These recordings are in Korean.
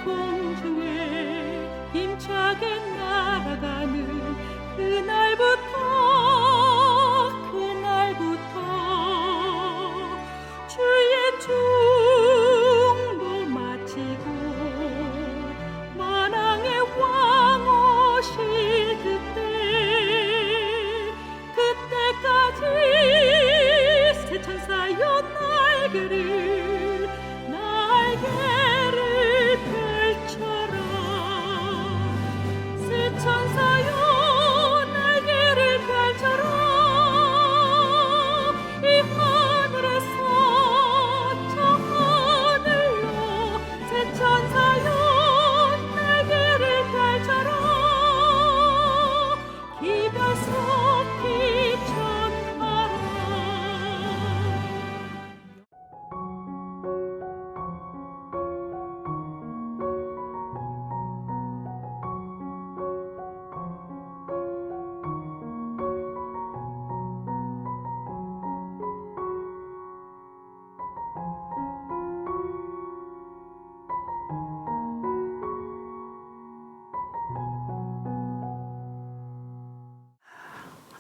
공중에 힘차게 날아가는 그날부터 주의 중보 마치고 만왕의 왕 오실 그때까지 새 천사여 날개를 펼쳐라. 새 천사여 날개를 펼쳐라. 이 하늘에서 저 하늘로 새 천사여 날개를 펼쳐라. 기별 속히 전하라.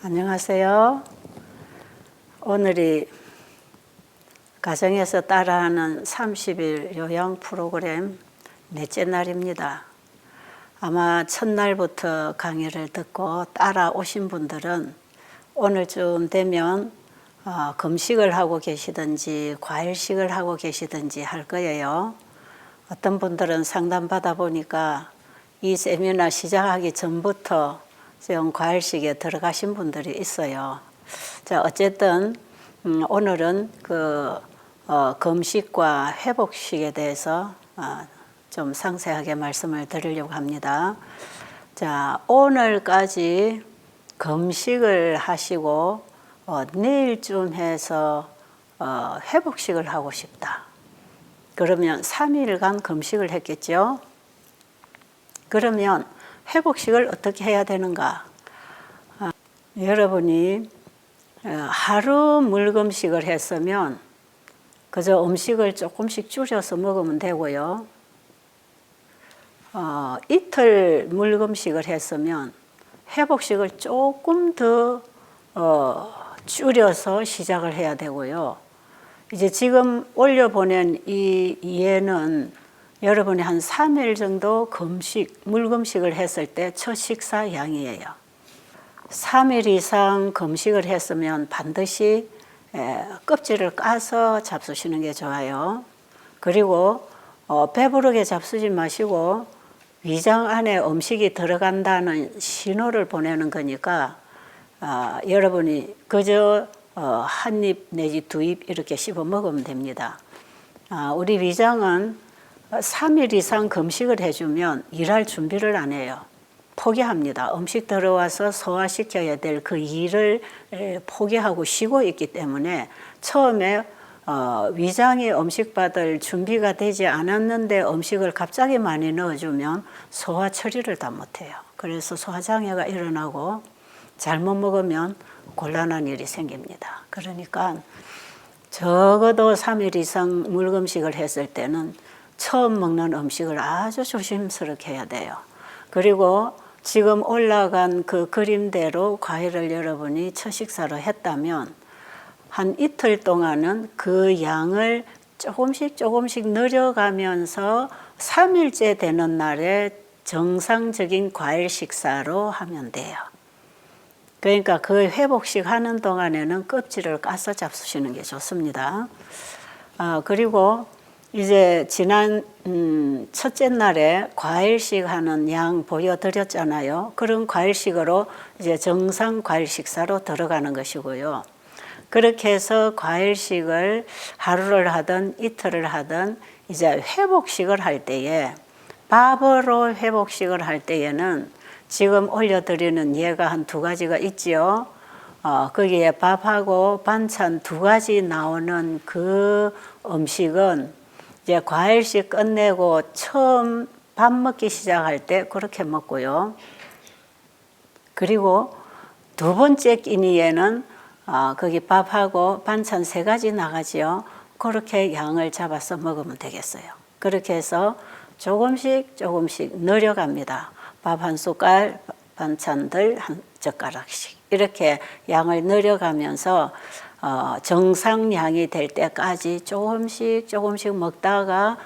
안녕하세요. 오늘이 가정에서 따라하는 30일 요양 프로그램 넷째 날입니다. 아마 첫날부터 강의를 듣고 따라오신 분들은 오늘쯤 되면 금식을 하고 계시든지 과일식을 하고 계시든지 할 거예요. 어떤 분들은 상담 받아 보니까 이 세미나 시작하기 전부터 좀 과일식에 들어가신 분들이 있어요. 자, 어쨌든 오늘은 금식과 회복식에 대해서 좀 상세하게 말씀을 드리려고 합니다. 자, 오늘까지 금식을 하시고 내일쯤 해서 회복식을 하고 싶다. 그러면 3일간 금식을 했겠죠. 그러면 회복식을 어떻게 해야 되는가? 여러분이 하루 물금식을 했으면 그저 음식을 조금씩 줄여서 먹으면 되고요. 이틀 물금식을 했으면 회복식을 조금 더 줄여서 시작을 해야 되고요. 이제 지금 올려보낸 이 예는 여러분이 한 3일 정도 물금식을 했을 때 첫 식사 양이에요. 3일 이상 금식을 했으면 반드시 껍질을 까서 잡수시는 게 좋아요. 그리고 배부르게 잡수지 마시고 위장 안에 음식이 들어간다는 신호를 보내는 거니까 여러분이 그저 한 입 내지 두 입 이렇게 씹어 먹으면 됩니다. 우리 위장은 3일 이상 금식을 해주면 일할 준비를 안 해요. 포기합니다. 음식 들어와서 소화시켜야 될 그 일을 포기하고 쉬고 있기 때문에 처음에 위장이 음식 받을 준비가 되지 않았는데 음식을 갑자기 많이 넣어주면 소화 처리를 다 못해요. 그래서 소화장애가 일어나고 잘못 먹으면 곤란한 일이 생깁니다. 그러니까 적어도 3일 이상 물금식을 했을 때는 처음 먹는 음식을 아주 조심스럽게 해야 돼요. 그리고 지금 올라간 그 그림대로 과일을 여러분이 첫 식사로 했다면 한 이틀 동안은 그 양을 조금씩 늘려가면서 3일째 되는 날에 정상적인 과일 식사로 하면 돼요. 그러니까 그 회복식 하는 동안에는 껍질을 까서 잡수시는 게 좋습니다. 그리고 이제 지난 첫째 날에 과일식 하는 양 보여드렸잖아요. 그런 과일식으로 이제 정상 과일 식사로 들어가는 것이고요. 그렇게 해서 과일식을 하루를 하든 이틀을 하든 이제 회복식을 할 때에 밥으로 회복식을 할 때에는 지금 올려드리는 예가 한 2가지가 있지요. 거기에 밥하고 반찬 2가지 나오는 그 음식은 이제 과일식 끝내고 처음 밥 먹기 시작할 때 그렇게 먹고요. 그리고 2번째 끼니에는 거기 밥하고 반찬 3가지 나가지요. 그렇게 양을 잡아서 먹으면 되겠어요. 그렇게 해서 조금씩 조금씩 늘려갑니다. 밥 한 숟갈, 반찬들 한 젓가락씩 이렇게 양을 늘려가면서 정상량이 될 때까지 조금씩 조금씩 먹다가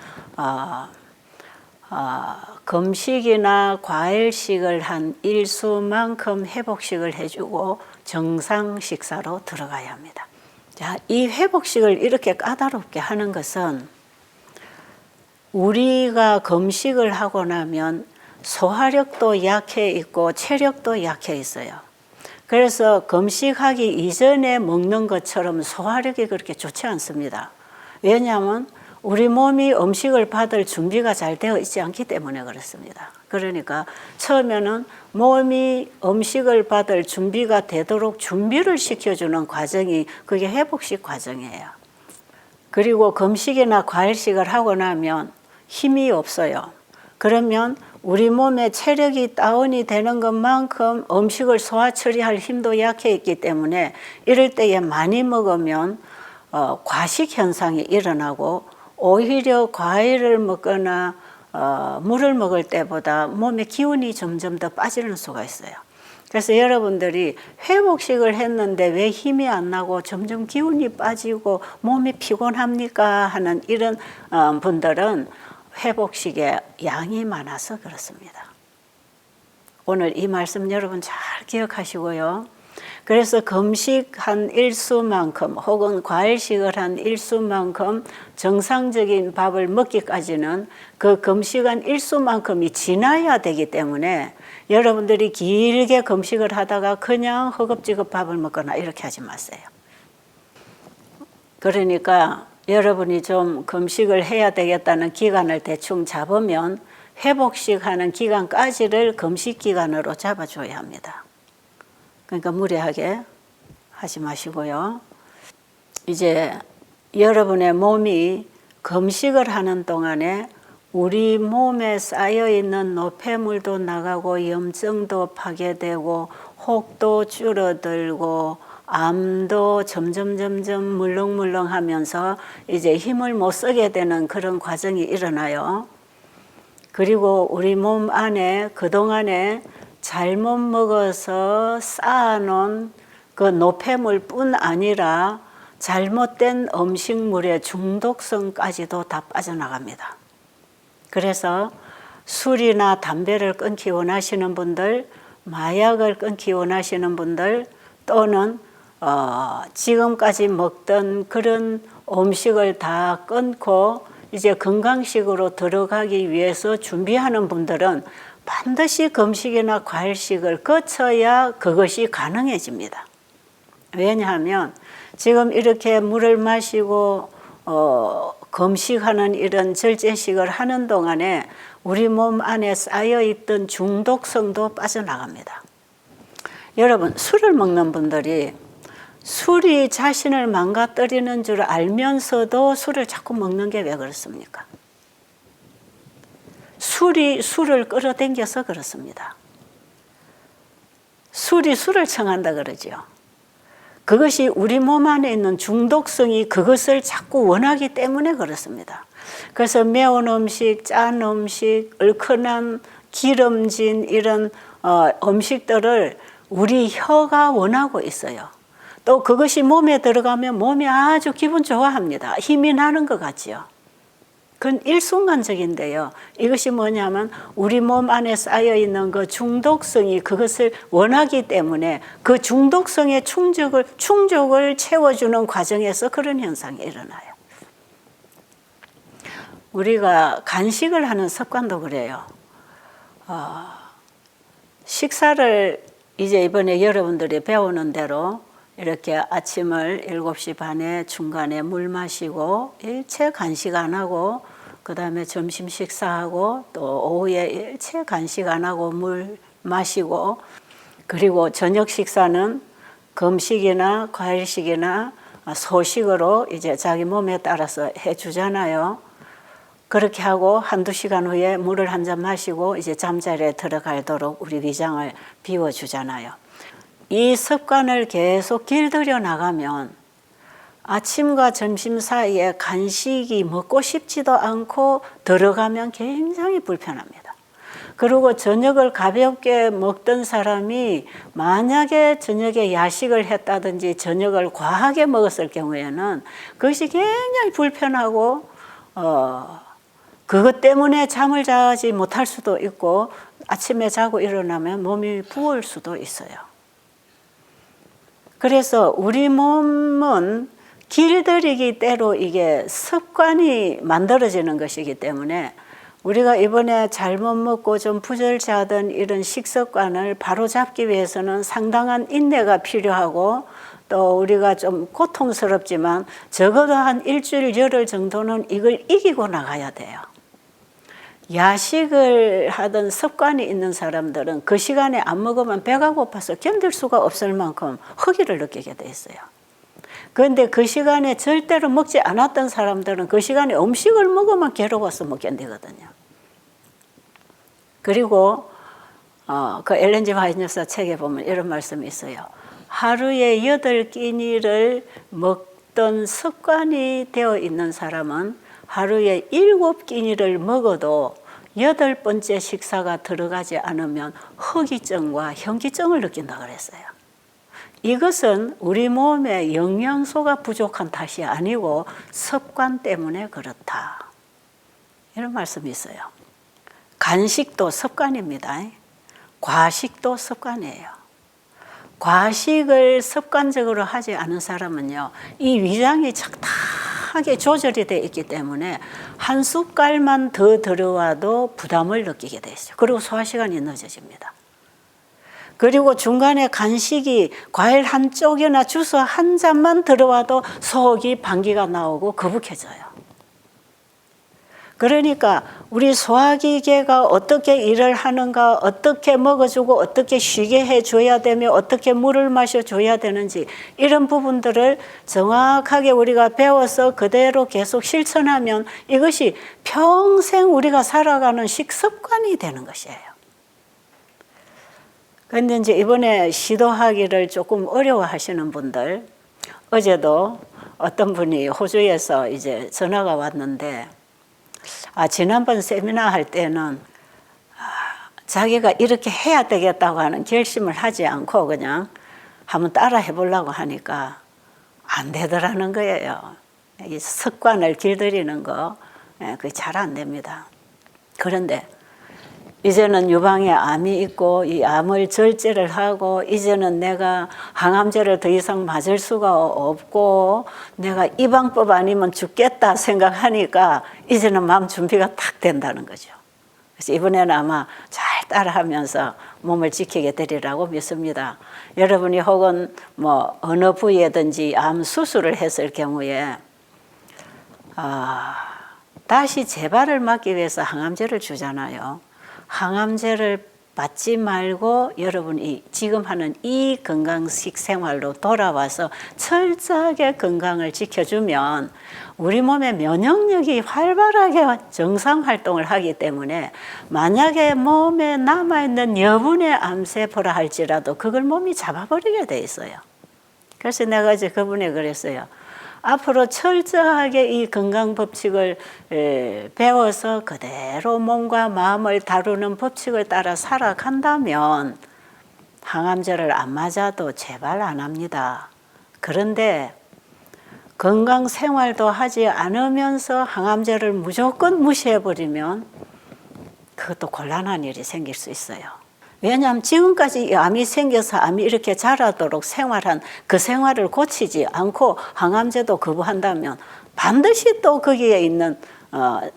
금식이나 과일식을 한 일수만큼 회복식을 해주고 정상 식사로 들어가야 합니다. 자, 이 회복식을 이렇게 까다롭게 하는 것은 우리가 금식을 하고 나면 소화력도 약해 있고 체력도 약해 있어요. 그래서 금식하기 이전에 먹는 것처럼 소화력이 그렇게 좋지 않습니다. 왜냐하면 우리 몸이 음식을 받을 준비가 잘 되어 있지 않기 때문에 그렇습니다. 그러니까 처음에는 몸이 음식을 받을 준비가 되도록 준비를 시켜주는 과정이 그게 회복식 과정이에요. 그리고 금식이나 과일식을 하고 나면 힘이 없어요. 그러면 우리 몸의 체력이 다운이 되는 것만큼 음식을 소화 처리할 힘도 약해 있기 때문에 이럴 때에 많이 먹으면 과식 현상이 일어나고 오히려 과일을 먹거나 물을 먹을 때보다 몸의 기운이 점점 더 빠지는 수가 있어요. 그래서 여러분들이 회복식을 했는데 왜 힘이 안 나고 점점 기운이 빠지고 몸이 피곤합니까 하는 이런 분들은 회복식에 양이 많아서 그렇습니다. 오늘 이 말씀 여러분 잘 기억하시고요. 그래서 금식 한 일수만큼 혹은 과일식을 한 일수만큼 정상적인 밥을 먹기까지는 그 금식한 일수만큼이 지나야 되기 때문에 여러분들이 길게 금식을 하다가 그냥 허겁지겁 밥을 먹거나 이렇게 하지 마세요. 그러니까 여러분이 좀 금식을 해야 되겠다는 기간을 대충 잡으면 회복식 하는 기간까지를 금식 기간으로 잡아줘야 합니다. 그러니까 무리하게 하지 마시고요. 이제 여러분의 몸이 금식을 하는 동안에 우리 몸에 쌓여있는 노폐물도 나가고 염증도 파괴되고 혹도 줄어들고 암도 점점 물렁물렁하면서 이제 힘을 못 쓰게 되는 그런 과정이 일어나요. 그리고 우리 몸 안에 그동안에 잘못 먹어서 쌓아놓은 그 노폐물뿐 아니라 잘못된 음식물의 중독성까지도 다 빠져나갑니다. 그래서 술이나 담배를 끊기 원하시는 분들, 마약을 끊기 원하시는 분들 또는 지금까지 먹던 그런 음식을 다 끊고 이제 건강식으로 들어가기 위해서 준비하는 분들은 반드시 금식이나 과일식을 거쳐야 그것이 가능해집니다. 왜냐하면 지금 이렇게 물을 마시고 금식하는 이런 절제식을 하는 동안에 우리 몸 안에 쌓여있던 중독성도 빠져나갑니다. 여러분, 술을 먹는 분들이 술이 자신을 망가뜨리는 줄 알면서도 술을 자꾸 먹는 게 왜 그렇습니까? 술이 술을 끌어당겨서 그렇습니다. 술이 술을 청한다 그러죠. 그것이 우리 몸 안에 있는 중독성이 그것을 자꾸 원하기 때문에 그렇습니다. 그래서 매운 음식, 짠 음식, 얼큰한 기름진 이런 음식들을 우리 혀가 원하고 있어요. 또 그것이 몸에 들어가면 몸이 아주 기분 좋아합니다. 힘이 나는 것 같지요. 그건 일순간적인데요. 이것이 뭐냐면 우리 몸 안에 쌓여있는 그 중독성이 그것을 원하기 때문에 그 중독성의 충족을 채워주는 과정에서 그런 현상이 일어나요. 우리가 간식을 하는 습관도 그래요. 식사를 이제 이번에 여러분들이 배우는 대로 이렇게 아침을 7시 반에 중간에 물 마시고 일체 간식 안 하고 그 다음에 점심 식사하고 또 오후에 일체 간식 안 하고 물 마시고 그리고 저녁 식사는 금식이나 과일식이나 소식으로 이제 자기 몸에 따라서 해주잖아요. 그렇게 하고 한두 시간 후에 물을 한 잔 마시고 이제 잠자리에 들어가도록 우리 위장을 비워주잖아요. 이 습관을 계속 길들여 나가면 아침과 점심 사이에 간식이 먹고 싶지도 않고 들어가면 굉장히 불편합니다. 그리고 저녁을 가볍게 먹던 사람이 만약에 저녁에 야식을 했다든지 저녁을 과하게 먹었을 경우에는 그것이 굉장히 불편하고 그것 때문에 잠을 자지 못할 수도 있고 아침에 자고 일어나면 몸이 부을 수도 있어요. 그래서 우리 몸은 길들이기 때로 이게 습관이 만들어지는 것이기 때문에 우리가 이번에 잘못 먹고 좀 부절자던 이런 식습관을 바로잡기 위해서는 상당한 인내가 필요하고 또 우리가 좀 고통스럽지만 적어도 한 일주일, 열흘 정도는 이걸 이기고 나가야 돼요. 야식을 하던 습관이 있는 사람들은 그 시간에 안 먹으면 배가 고파서 견딜 수가 없을 만큼 허기를 느끼게 돼 있어요. 그런데 그 시간에 절대로 먹지 않았던 사람들은 그 시간에 음식을 먹으면 괴로워서 못 견디거든요. 그리고 그 엘렌 G 화이트 여사 책에 보면 이런 말씀이 있어요. 하루에 8끼니를 먹던 습관이 되어 있는 사람은 하루에 7끼니를 먹어도 8번째 식사가 들어가지 않으면 허기증과 현기증을 느낀다 그랬어요. 이것은 우리 몸에 영양소가 부족한 탓이 아니고 습관 때문에 그렇다. 이런 말씀이 있어요. 간식도 습관입니다. 과식도 습관이에요. 과식을 습관적으로 하지 않은 사람은요, 이 위장이 착탁하게 조절이 되어 있기 때문에 한 숟갈만 더 들어와도 부담을 느끼게 되죠. 그리고 소화시간이 늦어집니다. 그리고 중간에 간식이 과일 한 쪽이나 주스 한 잔만 들어와도 속이 방귀가 나오고 거북해져요. 그러니까 우리 소화기계가 어떻게 일을 하는가, 어떻게 먹어주고 어떻게 쉬게 해줘야 되며 어떻게 물을 마셔줘야 되는지 이런 부분들을 정확하게 우리가 배워서 그대로 계속 실천하면 이것이 평생 우리가 살아가는 식습관이 되는 것이에요. 그런데 이제 이번에 시도하기를 조금 어려워하시는 분들, 어제도 어떤 분이 호주에서 이제 전화가 왔는데, 지난번 세미나 할 때는 자기가 이렇게 해야 되겠다고 하는 결심을 하지 않고 그냥 한번 따라 해보려고 하니까 안 되더라는 거예요. 이 습관을 길들이는 거, 그게 잘 안 됩니다. 그런데 이제는 유방에 암이 있고 이 암을 절제를 하고 이제는 내가 항암제를 더 이상 맞을 수가 없고 내가 이 방법 아니면 죽겠다 생각하니까 이제는 마음 준비가 딱 된다는 거죠. 그래서 이번에는 아마 잘 따라하면서 몸을 지키게 되리라고 믿습니다. 여러분이 혹은 뭐 어느 부위에든지 암 수술을 했을 경우에 다시 재발을 막기 위해서 항암제를 주잖아요. 항암제를 받지 말고 여러분이 지금 하는 이 건강식 생활로 돌아와서 철저하게 건강을 지켜주면 우리 몸의 면역력이 활발하게 정상 활동을 하기 때문에 만약에 몸에 남아있는 여분의 암세포라 할지라도 그걸 몸이 잡아버리게 돼 있어요. 그래서 내가 이제 그분에 그랬어요. 앞으로 철저하게 이 건강 법칙을 배워서 그대로 몸과 마음을 다루는 법칙을 따라 살아간다면 항암제를 안 맞아도 재발 안 합니다. 그런데 건강 생활도 하지 않으면서 항암제를 무조건 무시해버리면 그것도 곤란한 일이 생길 수 있어요. 왜냐하면 지금까지 암이 생겨서 암이 이렇게 자라도록 생활한 그 생활을 고치지 않고 항암제도 거부한다면 반드시 또 거기에 있는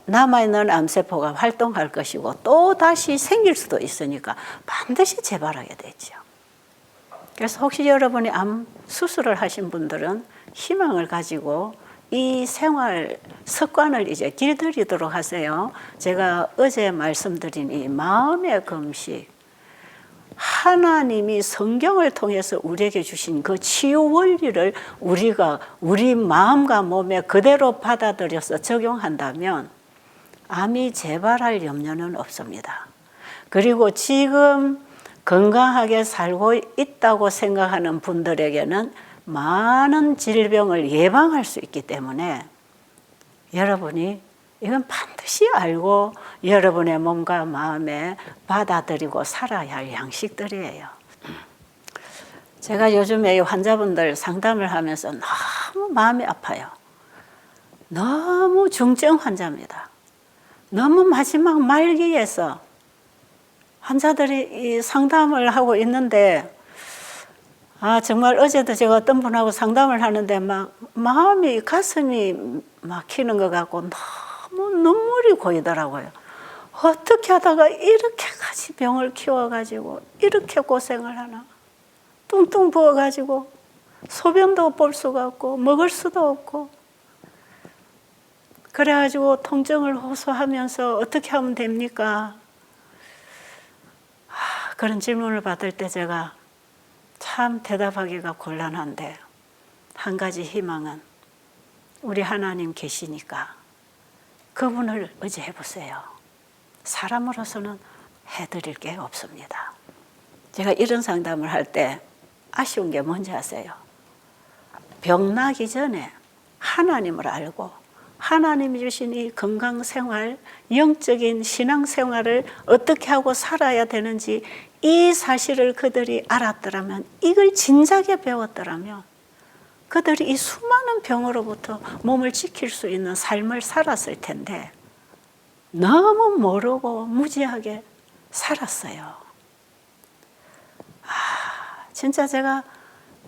남아있는 암세포가 활동할 것이고 또 다시 생길 수도 있으니까 반드시 재발하게 되죠. 그래서 혹시 여러분이 암 수술을 하신 분들은 희망을 가지고 이 생활 습관을 이제 길들이도록 하세요. 제가 어제 말씀드린 이 마음의 금식, 하나님이 성경을 통해서 우리에게 주신 그 치유 원리를 우리가 우리 마음과 몸에 그대로 받아들여서 적용한다면 암이 재발할 염려는 없습니다. 그리고 지금 건강하게 살고 있다고 생각하는 분들에게는 많은 질병을 예방할 수 있기 때문에 여러분이 이건 반드시 알고 여러분의 몸과 마음에 받아들이고 살아야 할 양식들이에요. 제가 요즘에 환자분들 상담을 하면서 너무 마음이 아파요. 너무 중증 환자입니다. 너무 마지막 말기에서 환자들이 이 상담을 하고 있는데 정말 어제도 제가 어떤 분하고 상담을 하는데 막 마음이 가슴이 막히는 것 같고 너무 눈물이 고이더라고요. 어떻게 하다가 이렇게까지 병을 키워가지고 이렇게 고생을 하나. 뚱뚱 부어가지고 소변도 볼 수가 없고 먹을 수도 없고 그래가지고 통증을 호소하면서 어떻게 하면 됩니까? 그런 질문을 받을 때 제가 참 대답하기가 곤란한데 한 가지 희망은 우리 하나님 계시니까 그분을 의지해 보세요. 사람으로서는 해드릴 게 없습니다. 제가 이런 상담을 할 때 아쉬운 게 뭔지 아세요? 병나기 전에 하나님을 알고 하나님이 주신 이 건강생활, 영적인 신앙생활을 어떻게 하고 살아야 되는지 이 사실을 그들이 알았더라면, 이걸 진작에 배웠더라면 그들이 이 수많은 병으로부터 몸을 지킬 수 있는 삶을 살았을 텐데 너무 모르고 무지하게 살았어요. 진짜 제가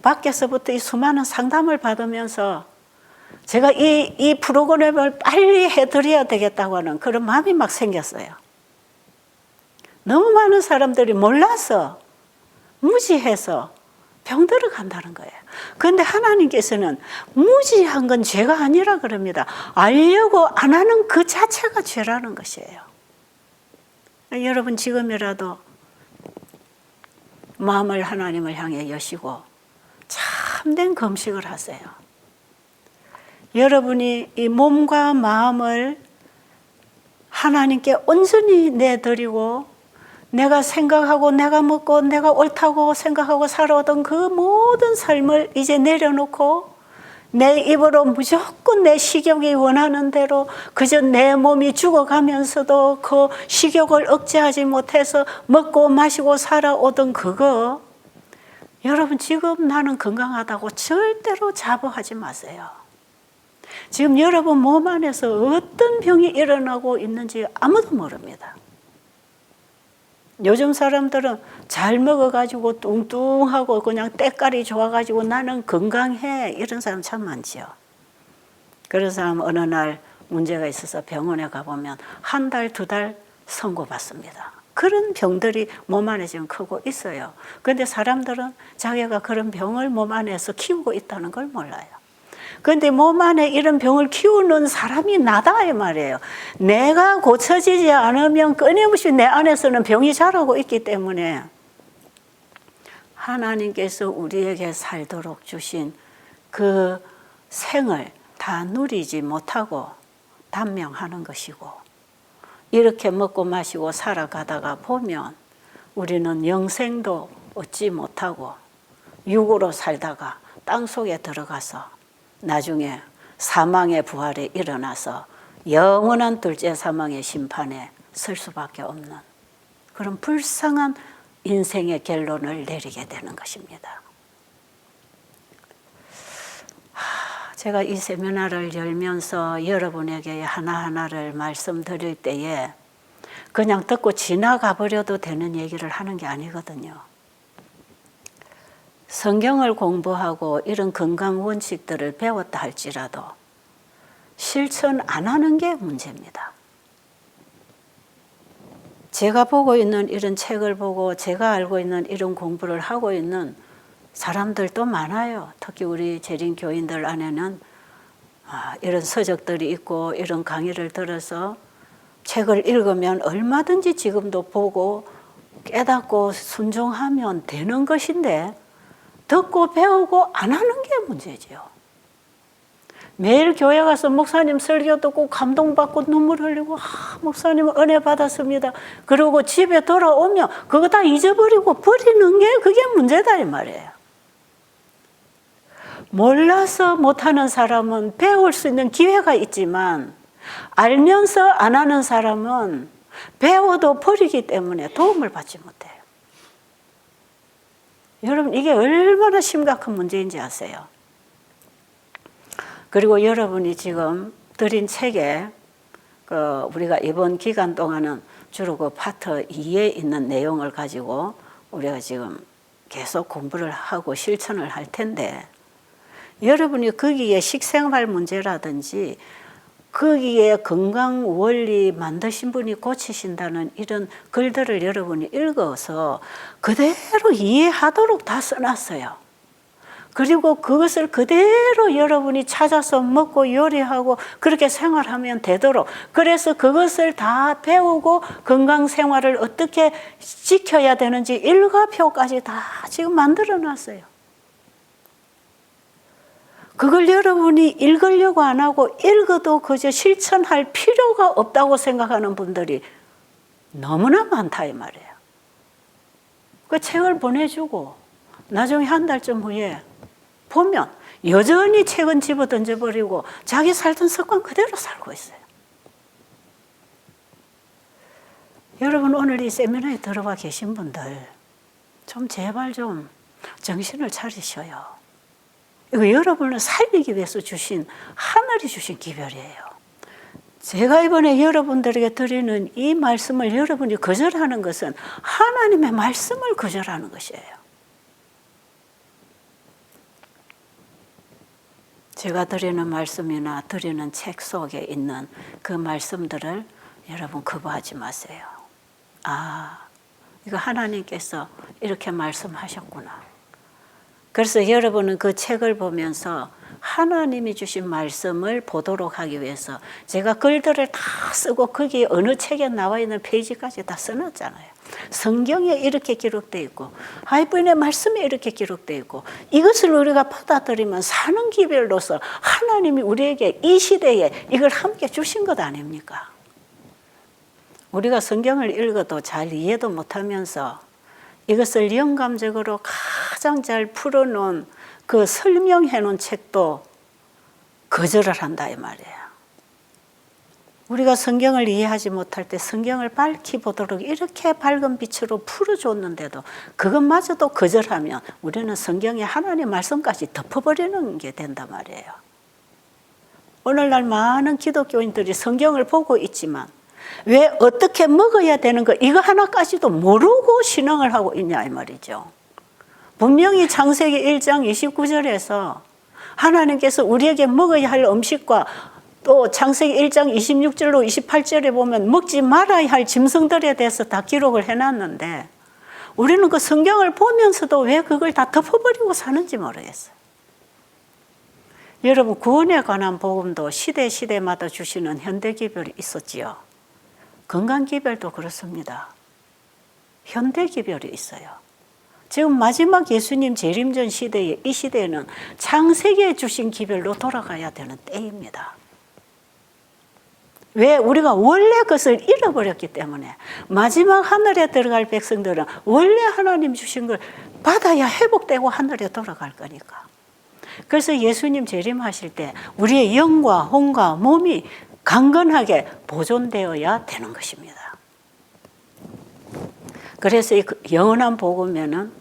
밖에서부터 이 수많은 상담을 받으면서 제가 이 프로그램을 빨리 해드려야 되겠다고 하는 그런 마음이 막 생겼어요. 너무 많은 사람들이 몰라서 무지해서 병들어 간다는 거예요. 그런데 하나님께서는 무지한 건 죄가 아니라 그럽니다. 알려고 안 하는 그 자체가 죄라는 것이에요. 여러분 지금이라도 마음을 하나님을 향해 여시고 참된 금식을 하세요. 여러분이 이 몸과 마음을 하나님께 온전히 내드리고 내가 생각하고 내가 먹고 내가 옳다고 생각하고 살아오던 그 모든 삶을 이제 내려놓고 내 입으로 무조건 내 식욕이 원하는 대로 그저 내 몸이 죽어가면서도 그 식욕을 억제하지 못해서 먹고 마시고 살아오던 그거, 여러분 지금 나는 건강하다고 절대로 자부하지 마세요. 지금 여러분 몸 안에서 어떤 병이 일어나고 있는지 아무도 모릅니다. 요즘 사람들은 잘 먹어가지고 뚱뚱하고 그냥 때깔이 좋아가지고 나는 건강해, 이런 사람 참 많지요. 그런 사람 어느 날 문제가 있어서 병원에 가보면 한 달, 두 달 선고받습니다. 그런 병들이 몸 안에 지금 크고 있어요. 그런데 사람들은 자기가 그런 병을 몸 안에서 키우고 있다는 걸 몰라요. 그런데 몸 안에 이런 병을 키우는 사람이 나다 이 말이에요. 내가 고쳐지지 않으면 끊임없이 내 안에서는 병이 자라고 있기 때문에 하나님께서 우리에게 살도록 주신 그 생을 다 누리지 못하고 단명하는 것이고, 이렇게 먹고 마시고 살아가다가 보면 우리는 영생도 얻지 못하고 육으로 살다가 땅속에 들어가서 나중에 사망의 부활에 일어나서 영원한 둘째 사망의 심판에 설 수밖에 없는 그런 불쌍한 인생의 결론을 내리게 되는 것입니다. 제가 이 세미나를 열면서 여러분에게 하나하나를 말씀드릴 때에 그냥 듣고 지나가 버려도 되는 얘기를 하는 게 아니거든요. 성경을 공부하고 이런 건강 원칙들을 배웠다 할지라도 실천 안 하는 게 문제입니다. 제가 보고 있는 이런 책을 보고 제가 알고 있는 이런 공부를 하고 있는 사람들도 많아요. 특히 우리 재림 교인들 안에는 이런 서적들이 있고 이런 강의를 들어서 책을 읽으면 얼마든지 지금도 보고 깨닫고 순종하면 되는 것인데 듣고 배우고 안 하는 게 문제죠. 매일 교회 가서 목사님 설교 듣고 감동받고 눈물 흘리고 목사님 은혜 받았습니다. 그리고 집에 돌아오면 그거 다 잊어버리고 버리는 게 그게 문제다 이 말이에요. 몰라서 못하는 사람은 배울 수 있는 기회가 있지만 알면서 안 하는 사람은 배워도 버리기 때문에 도움을 받지 못해요. 여러분, 이게 얼마나 심각한 문제인지 아세요? 그리고 여러분이 지금 드린 책에 우리가 이번 기간 동안은 주로 그 파트 2에 있는 내용을 가지고 우리가 지금 계속 공부를 하고 실천을 할 텐데, 여러분이 거기에 식생활 문제라든지 거기에 건강 원리 만드신 분이 고치신다는 이런 글들을 여러분이 읽어서 그대로 이해하도록 다 써놨어요. 그리고 그것을 그대로 여러분이 찾아서 먹고 요리하고 그렇게 생활하면 되도록, 그래서 그것을 다 배우고 건강 생활을 어떻게 지켜야 되는지 일과표까지 다 지금 만들어 놨어요. 그걸 여러분이 읽으려고 안 하고 읽어도 그저 실천할 필요가 없다고 생각하는 분들이 너무나 많다 이 말이에요. 그 책을 보내주고 나중에 한 달쯤 후에 보면 여전히 책은 집어 던져버리고 자기 살던 습관 그대로 살고 있어요. 여러분, 오늘 이 세미나에 들어와 계신 분들 좀 제발 좀 정신을 차리셔요. 이거 여러분을 살리기 위해서 주신, 하늘이 주신 기별이에요. 제가 이번에 여러분들에게 드리는 이 말씀을 여러분이 거절하는 것은 하나님의 말씀을 거절하는 것이에요. 제가 드리는 말씀이나 드리는 책 속에 있는 그 말씀들을 여러분 거부하지 마세요. 아, 이거 하나님께서 이렇게 말씀하셨구나. 그래서 여러분은 그 책을 보면서 하나님이 주신 말씀을 보도록 하기 위해서 제가 글들을 다 쓰고 거기에 어느 책에 나와 있는 페이지까지 다 써놨잖아요. 성경에 이렇게 기록되어 있고 하나님의 말씀에 이렇게 기록되어 있고, 이것을 우리가 받아들이면 사는 기별로서 하나님이 우리에게 이 시대에 이걸 함께 주신 것 아닙니까? 우리가 성경을 읽어도 잘 이해도 못하면서 이것을 영감적으로 가장 잘 풀어놓은 그 설명해 놓은 책도 거절을 한다 이 말이에요. 우리가 성경을 이해하지 못할 때 성경을 밝히 보도록 이렇게 밝은 빛으로 풀어줬는데도 그것마저도 거절하면 우리는 성경의 하나님의 말씀까지 덮어버리는 게 된단 말이에요. 오늘날 많은 기독교인들이 성경을 보고 있지만 왜 어떻게 먹어야 되는 거 이거 하나까지도 모르고 신앙을 하고 있냐 이 말이죠. 분명히 창세기 1장 29절에서 하나님께서 우리에게 먹어야 할 음식과 또 창세기 1장 26절로 28절에 보면 먹지 말아야 할 짐승들에 대해서 다 기록을 해놨는데 우리는 그 성경을 보면서도 왜 그걸 다 덮어버리고 사는지 모르겠어요. 여러분, 구원에 관한 복음도 시대마다 주시는 현대기별이 있었지요. 건강기별도 그렇습니다. 현대기별이 있어요. 지금 마지막 예수님 재림전 시대에 이 시대에는 창세기에 주신 기별로 돌아가야 되는 때입니다. 왜? 우리가 원래 그것을 잃어버렸기 때문에 마지막 하늘에 들어갈 백성들은 원래 하나님 주신 걸 받아야 회복되고 하늘에 돌아갈 거니까. 그래서 예수님 재림하실 때 우리의 영과 혼과 몸이 강건하게 보존되어야 되는 것입니다. 그래서 이 영원한 복음에는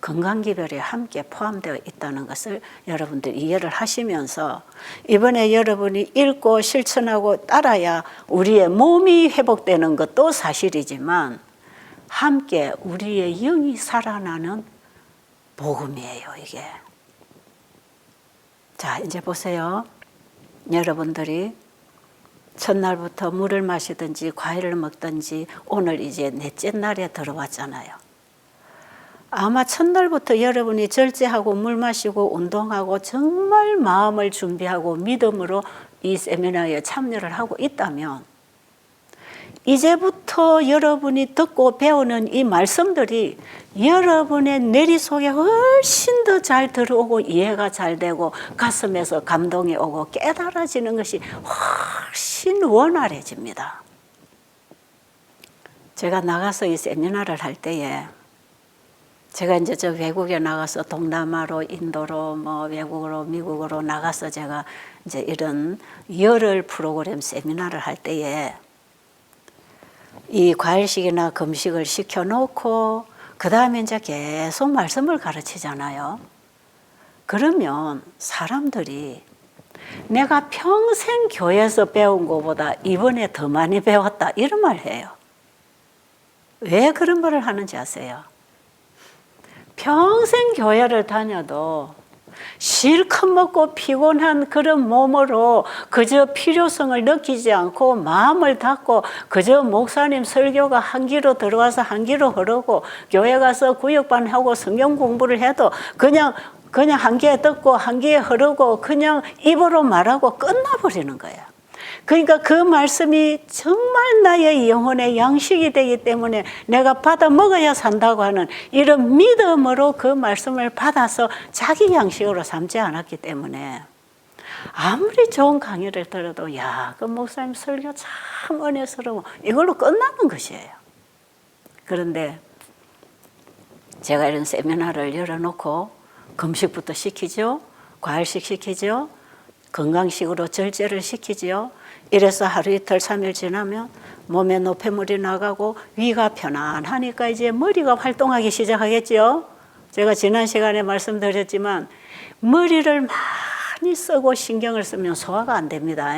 건강기별에 함께 포함되어 있다는 것을 여러분들 이해를 하시면서 이번에 여러분이 읽고 실천하고 따라야 우리의 몸이 회복되는 것도 사실이지만 함께 우리의 영이 살아나는 복음이에요, 이게. 자, 이제 보세요. 여러분들이 첫날부터 물을 마시든지 과일을 먹든지 오늘 이제 넷째 날에 들어왔잖아요. 아마 첫날부터 여러분이 절제하고 물 마시고 운동하고 정말 마음을 준비하고 믿음으로 이 세미나에 참여를 하고 있다면 이제부터 여러분이 듣고 배우는 이 말씀들이 여러분의 뇌리 속에 훨씬 더 잘 들어오고 이해가 잘 되고 가슴에서 감동이 오고 깨달아지는 것이 훨씬 원활해집니다. 제가 나가서 이 세미나를 할 때에 제가 이제 저 외국에 나가서 동남아로, 인도로, 뭐 외국으로, 미국으로 나가서 제가 이제 이런 열흘 프로그램 세미나를 할 때에 이 과일식이나 금식을 시켜놓고 그 다음에 이제 계속 말씀을 가르치잖아요. 그러면 사람들이 내가 평생 교회에서 배운 것보다 이번에 더 많이 배웠다 이런 말 해요. 왜 그런 말을 하는지 아세요? 평생 교회를 다녀도 실컷 먹고 피곤한 그런 몸으로 그저 필요성을 느끼지 않고 마음을 닫고 그저 목사님 설교가 한 귀로 들어와서 한 귀로 흐르고 교회 가서 구역반하고 성경 공부를 해도 그냥 한 귀에 듣고 한 귀에 흐르고 그냥 입으로 말하고 끝나버리는 거야. 그러니까 그 말씀이 정말 나의 영혼의 양식이 되기 때문에 내가 받아 먹어야 산다고 하는 이런 믿음으로 그 말씀을 받아서 자기 양식으로 삼지 않았기 때문에 아무리 좋은 강의를 들어도 야, 그 목사님 설교 참 은혜스러워 이걸로 끝나는 것이에요. 그런데 제가 이런 세미나를 열어놓고 금식부터 시키죠. 과일식 시키죠. 건강식으로 절제를 시키지요. 이래서 하루 이틀 3일 지나면 몸에 노폐물이 나가고 위가 편안하니까 이제 머리가 활동하기 시작하겠죠. 제가 지난 시간에 말씀드렸지만 머리를 많이 쓰고 신경을 쓰면 소화가 안 됩니다.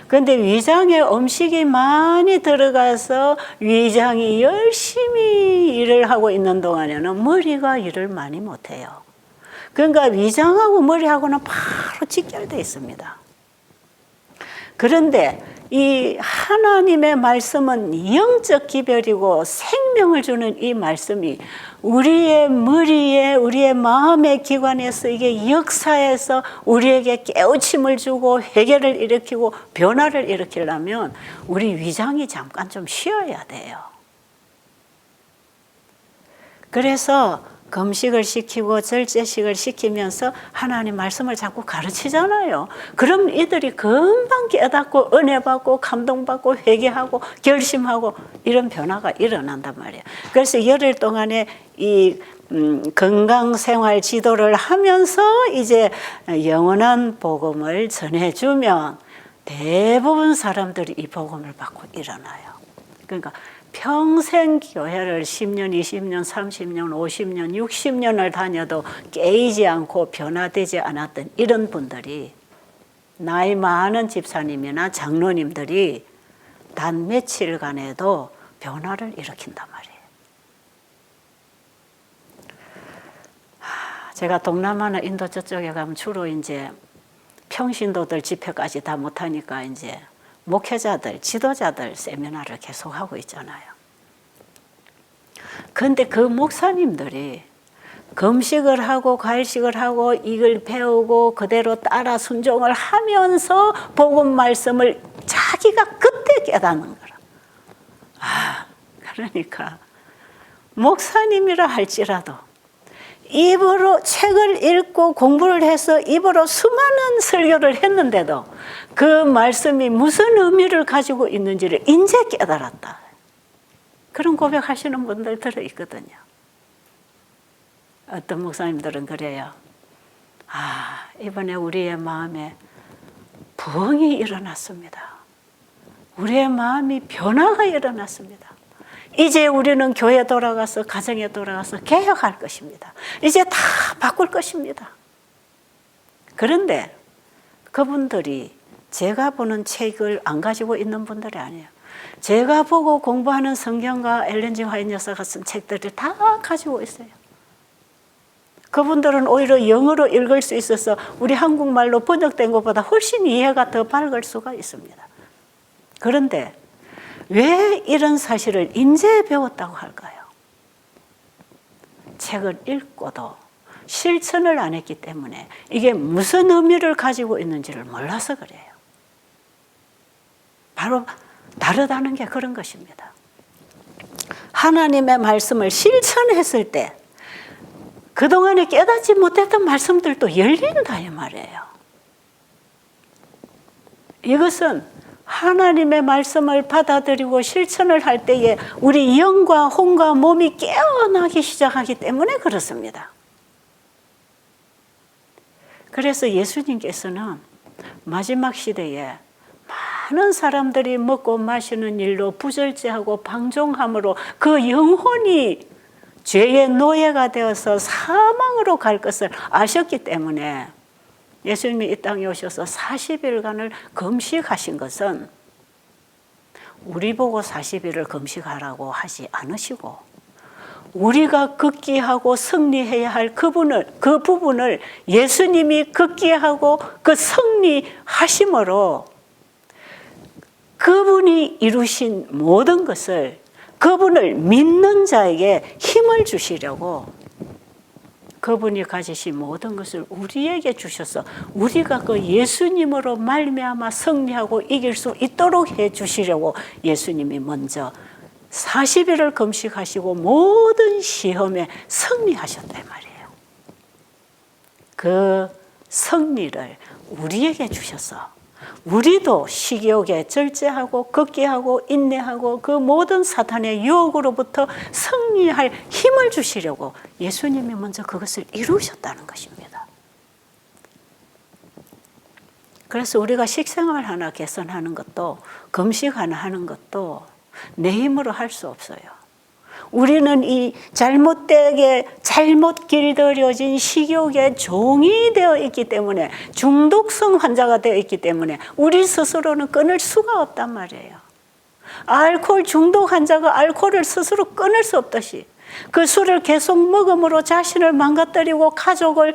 그런데 위장에 음식이 많이 들어가서 위장이 열심히 일을 하고 있는 동안에는 머리가 일을 많이 못해요. 그러니까 위장하고 머리하고는 바로 직결되어 있습니다. 그런데 이 하나님의 말씀은 영적 기별이고 생명을 주는 이 말씀이 우리의 머리에 우리의 마음의 기관에서 이게 역사해서 우리에게 깨우침을 주고 회개를 일으키고 변화를 일으키려면 우리 위장이 잠깐 좀 쉬어야 돼요. 그래서 금식을 시키고 절제식을 시키면서 하나님 말씀을 자꾸 가르치잖아요. 그럼 이들이 금방 깨닫고 은혜 받고 감동받고 회개하고 결심하고 이런 변화가 일어난단 말이에요. 그래서 열흘 동안에 이 건강생활 지도를 하면서 이제 영원한 복음을 전해주면 대부분 사람들이 이 복음을 받고 일어나요. 그러니까 평생 교회를 10년, 20년, 30년, 50년, 60년을 다녀도 깨이지 않고 변화되지 않았던 이런 분들이 나이 많은 집사님이나 장로님들이 단 며칠간에도 변화를 일으킨단 말이에요. 제가 동남아나 인도 저쪽에 가면 주로 이제 평신도들 집회까지 다 못하니까 이제 목회자들, 지도자들 세미나를 계속하고 있잖아요. 그런데 그 목사님들이 금식을 하고 과일식을 하고 이걸 배우고 그대로 따라 순종을 하면서 복음 말씀을 자기가 그때 깨닫는 거라. 그러니까 목사님이라 할지라도 입으로 책을 읽고 공부를 해서 입으로 수많은 설교를 했는데도 그 말씀이 무슨 의미를 가지고 있는지를 이제 깨달았다. 그런 고백하시는 분들 들어있거든요. 어떤 목사님들은 그래요. 이번에 우리의 마음에 부흥이 일어났습니다. 우리의 마음이 변화가 일어났습니다. 이제 우리는 교회에 돌아가서 가정에 돌아가서 개혁할 것입니다. 이제 다 바꿀 것입니다. 그런데 그분들이 제가 보는 책을 안 가지고 있는 분들이 아니에요. 제가 보고 공부하는 성경과 엘렌 G 화이트 여사가 쓴 책들을 다 가지고 있어요. 그분들은 오히려 영어로 읽을 수 있어서 우리 한국말로 번역된 것보다 훨씬 이해가 더 밝을 수가 있습니다. 그런데 왜 이런 사실을 인제 배웠다고 할까요? 책을 읽고도 실천을 안 했기 때문에 이게 무슨 의미를 가지고 있는지를 몰라서 그래요. 바로 다르다는 게 그런 것입니다. 하나님의 말씀을 실천했을 때 그동안에 깨닫지 못했던 말씀들도 열린다 이 말이에요. 이것은 하나님의 말씀을 받아들이고 실천을 할 때에 우리 영과 혼과 몸이 깨어나기 시작하기 때문에 그렇습니다. 그래서 예수님께서는 마지막 시대에 많은 사람들이 먹고 마시는 일로 부절제하고 방종함으로 그 영혼이 죄의 노예가 되어서 사망으로 갈 것을 아셨기 때문에 예수님이 이 땅에 오셔서 40일간을 금식하신 것은 우리 보고 40일을 금식하라고 하지 않으시고 우리가 극기하고 승리해야 할 그 부분을 예수님이 극기하고 그 승리하심으로 그분이 이루신 모든 것을 그분을 믿는 자에게 힘을 주시려고 그분이 가지신 모든 것을 우리에게 주셔서 우리가 그 예수님으로 말미암아 승리하고 이길 수 있도록 해 주시려고 예수님이 먼저 40일을 금식하시고 모든 시험에 승리하셨단 말이에요. 그 승리를 우리에게 주셔서 우리도 식욕에 절제하고 극기하고 인내하고 그 모든 사탄의 유혹으로부터 승리할 힘을 주시려고 예수님이 먼저 그것을 이루셨다는 것입니다. 그래서 우리가 식생활 하나 개선하는 것도 금식 하나 하는 것도 내 힘으로 할 수 없어요. 우리는 이 잘못되게 잘못 길들여진 식욕의 종이 되어 있기 때문에 중독성 환자가 되어 있기 때문에 우리 스스로는 끊을 수가 없단 말이에요. 알코올 중독 환자가 알코올을 스스로 끊을 수 없듯이 그 술을 계속 먹음으로 자신을 망가뜨리고 가정을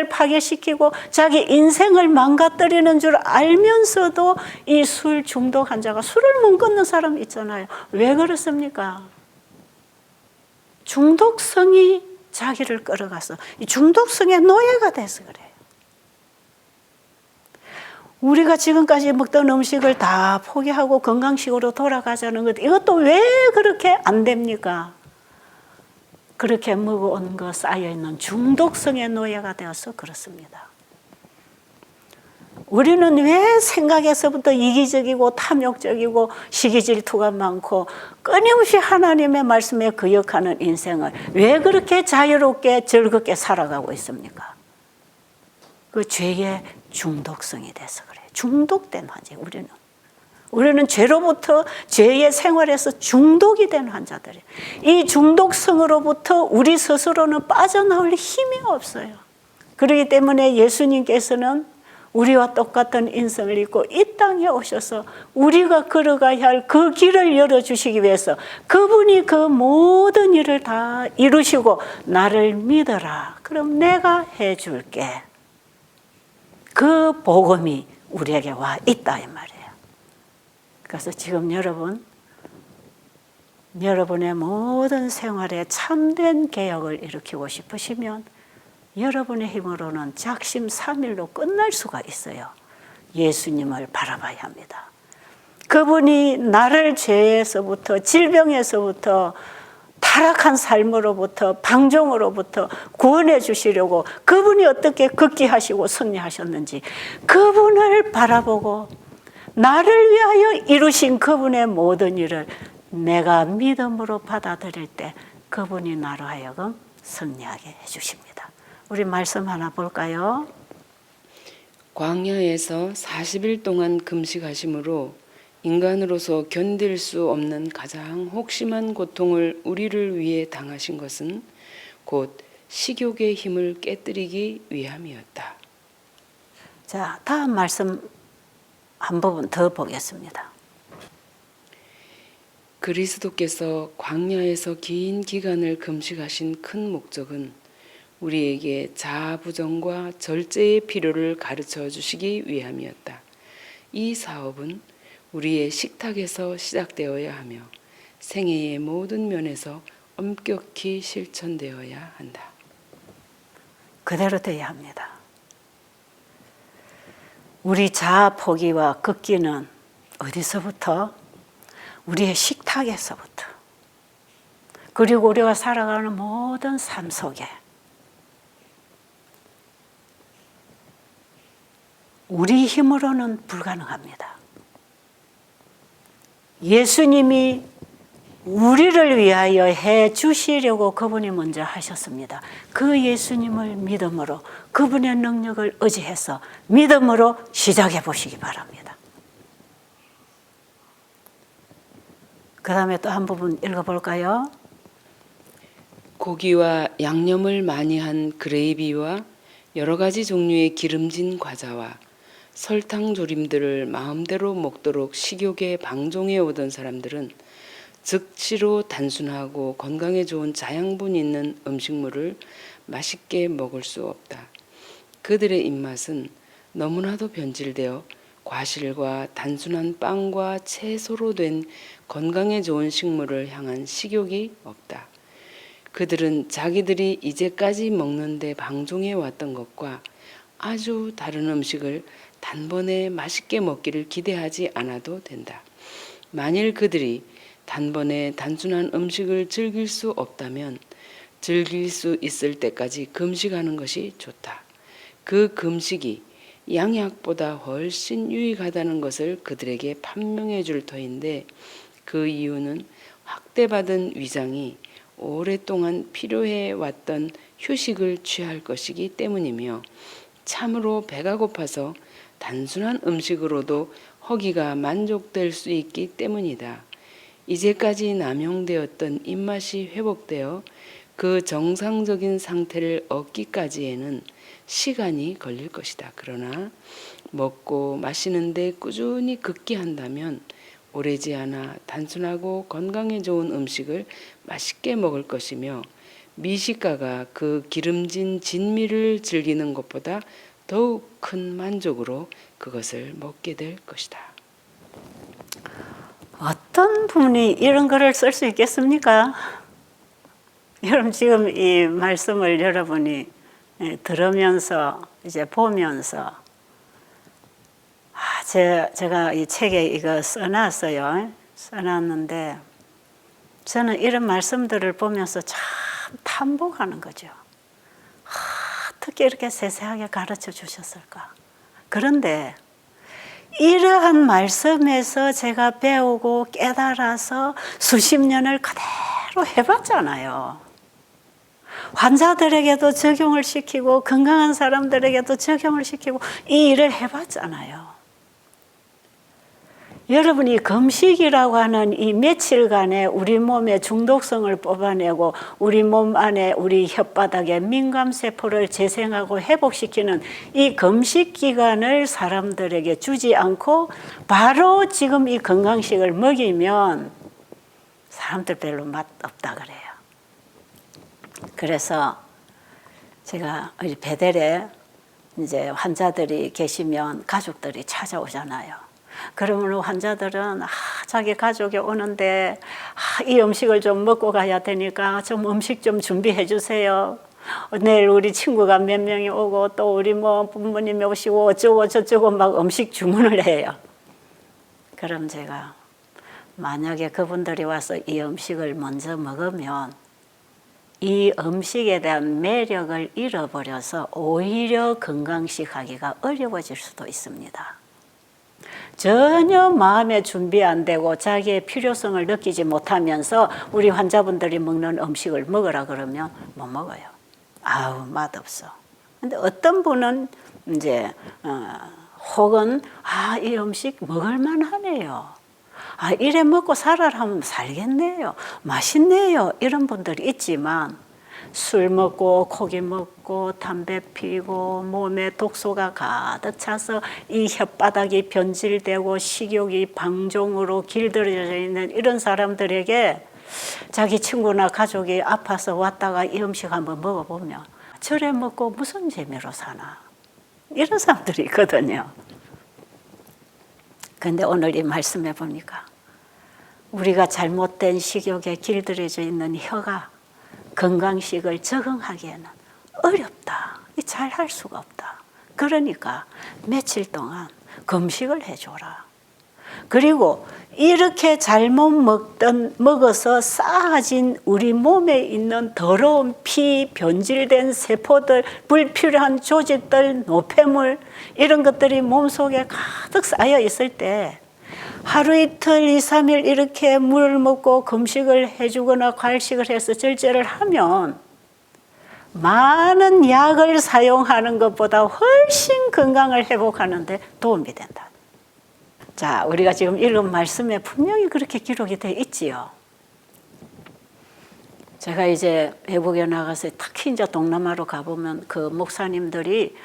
파괴시키고 자기 인생을 망가뜨리는 줄 알면서도 이 술 중독 환자가 술을 못 끊는 사람 있잖아요. 왜 그렇습니까? 중독성이 자기를 끌어가서 이 중독성의 노예가 돼서 그래요. 우리가 지금까지 먹던 음식을 다 포기하고 건강식으로 돌아가자는 것, 이것도 왜 그렇게 안 됩니까? 그렇게 먹어온 거 쌓여있는 중독성의 노예가 되어서 그렇습니다. 우리는 왜 생각에서부터 이기적이고 탐욕적이고 시기질투가 많고 끊임없이 하나님의 말씀에 거역하는 인생을 왜 그렇게 자유롭게 즐겁게 살아가고 있습니까? 그 죄의 중독성이 돼서 그래요. 중독된 환자 우리는 죄로부터 죄의 생활에서 중독이 된 환자들이에요. 이 중독성으로부터 우리 스스로는 빠져나올 힘이 없어요. 그렇기 때문에 예수님께서는 우리와 똑같은 인생을 입고 이 땅에 오셔서 우리가 걸어가야 할 그 길을 열어주시기 위해서 그분이 그 모든 일을 다 이루시고 나를 믿어라. 그럼 내가 해줄게. 그 복음이 우리에게 와 있다 이 말이에요. 그래서 지금 여러분의 모든 생활에 참된 개혁을 일으키고 싶으시면 여러분의 힘으로는 작심삼일로 끝날 수가 있어요. 예수님을 바라봐야 합니다. 그분이 나를 죄에서부터 질병에서부터 타락한 삶으로부터 방종으로부터 구원해 주시려고 그분이 어떻게 극기하시고 승리하셨는지 그분을 바라보고 나를 위하여 이루신 그분의 모든 일을 내가 믿음으로 받아들일 때 그분이 나로 하여금 승리하게 해주십니다. 우리 말씀 하나 볼까요? 광야에서 40일 동안 금식하심으로 인간으로서 견딜 수 없는 가장 혹심한 고통을 우리를 위해 당하신 것은 곧 식욕의 힘을 깨뜨리기 위함이었다. 자, 다음 말씀 한 부분 더 보겠습니다. 그리스도께서 광야에서 긴 기간을 금식하신 큰 목적은 우리에게 자아부정과 절제의 필요를 가르쳐 주시기 위함이었다. 이 사업은 우리의 식탁에서 시작되어야 하며 생애의 모든 면에서 엄격히 실천되어야 한다. 그대로 돼야 합니다. 우리 자아 포기와 극기는 어디서부터? 우리의 식탁에서부터. 그리고 우리가 살아가는 모든 삶 속에 우리 힘으로는 불가능합니다. 예수님이 우리를 위하여 해 주시려고 그분이 먼저 하셨습니다. 그 예수님을 믿음으로 그분의 능력을 의지해서 믿음으로 시작해 보시기 바랍니다. 그 다음에 또 한 부분 읽어볼까요? 고기와 양념을 많이 한 그레이비와 여러 가지 종류의 기름진 과자와 설탕 조림들을 마음대로 먹도록 식욕에 방종해 오던 사람들은 즉시로 단순하고 건강에 좋은 자양분 있는 음식물을 맛있게 먹을 수 없다. 그들의 입맛은 너무나도 변질되어 과실과 단순한 빵과 채소로 된 건강에 좋은 식물을 향한 식욕이 없다. 그들은 자기들이 이제까지 먹는데 방종해 왔던 것과 아주 다른 음식을 단번에 맛있게 먹기를 기대하지 않아도 된다. 만일 그들이 단번에 단순한 음식을 즐길 수 없다면 즐길 수 있을 때까지 금식하는 것이 좋다. 그 금식이 양약보다 훨씬 유익하다는 것을 그들에게 판명해 줄 터인데 그 이유는 확대받은 위장이 오랫동안 필요해 왔던 휴식을 취할 것이기 때문이며 참으로 배가 고파서 단순한 음식으로도 허기가 만족될 수 있기 때문이다. 이제까지 남용되었던 입맛이 회복되어 그 정상적인 상태를 얻기까지에는 시간이 걸릴 것이다. 그러나 먹고 마시는데 꾸준히 극기한다면 오래지 않아 단순하고 건강에 좋은 음식을 맛있게 먹을 것이며 미식가가 그 기름진 진미를 즐기는 것보다 더욱 큰 만족으로 그것을 먹게 될 것이다. 어떤 분이 이런 글을 쓸 수 있겠습니까? 여러분 지금 이 말씀을 여러분이 들으면서 이제 보면서 제가 이 책에 이거 써놨어요. 써놨는데 저는 이런 말씀들을 보면서 참 탐복하는 거죠. 어떻게 이렇게 세세하게 가르쳐 주셨을까? 그런데 이러한 말씀에서 제가 배우고 깨달아서 수십 년을 그대로 해봤잖아요. 환자들에게도 적용을 시키고 건강한 사람들에게도 적용을 시키고 이 일을 해봤잖아요. 여러분이 금식이라고 하는 이 며칠간의 우리 몸의 중독성을 뽑아내고 우리 몸 안에 우리 혓바닥에 민감세포를 재생하고 회복시키는 이 금식 기간을 사람들에게 주지 않고 바로 지금 이 건강식을 먹이면 사람들 별로 맛없다 그래요. 그래서 제가 베델에 이제 환자들이 계시면 가족들이 찾아오잖아요. 그러면 환자들은 자기 가족이 오는데 이 음식을 좀 먹고 가야 되니까 좀 음식 좀 준비해 주세요. 내일 우리 친구가 몇 명이 오고 또 우리 뭐 부모님이 오시고 어쩌고 저쩌고 막 음식 주문을 해요. 그럼 제가 만약에 그분들이 와서 이 음식을 먼저 먹으면 이 음식에 대한 매력을 잃어버려서 오히려 건강식 하기가 어려워질 수도 있습니다. 전혀 마음의 준비 안 되고 자기의 필요성을 느끼지 못하면서 우리 환자분들이 먹는 음식을 먹으라 그러면 못 먹어요. 아우 맛없어. 근데 어떤 분은 이제 혹은 이 음식 먹을만 하네요. 이래 먹고 살아라 하면 살겠네요. 맛있네요. 이런 분들이 있지만 술 먹고 고기 먹고 담배 피고 몸에 독소가 가득 차서 이 혓바닥이 변질되고 식욕이 방종으로 길들여져 있는 이런 사람들에게 자기 친구나 가족이 아파서 왔다가 이 음식 한번 먹어보면 저래 먹고 무슨 재미로 사나 이런 사람들이 있거든요. 근데 오늘 이 말씀해 보니까 우리가 잘못된 식욕에 길들여져 있는 혀가 건강식을 적응하기에는 어렵다. 잘 할 수가 없다. 그러니까 며칠 동안 금식을 해줘라. 그리고 이렇게 잘못 먹어서 쌓아진 우리 몸에 있는 더러운 피, 변질된 세포들, 불필요한 조직들, 노폐물 이런 것들이 몸속에 가득 쌓여 있을 때 하루 이틀, 2, 3일 이렇게 물을 먹고 금식을 해주거나 과일식을 해서 절제를 하면 많은 약을 사용하는 것보다 훨씬 건강을 회복하는 데 도움이 된다. 자, 우리가 지금 읽은 말씀에 분명히 그렇게 기록이 되어 있지요. 제가 이제 외국에 나가서 특히 이제 동남아로 가보면 그 목사님들이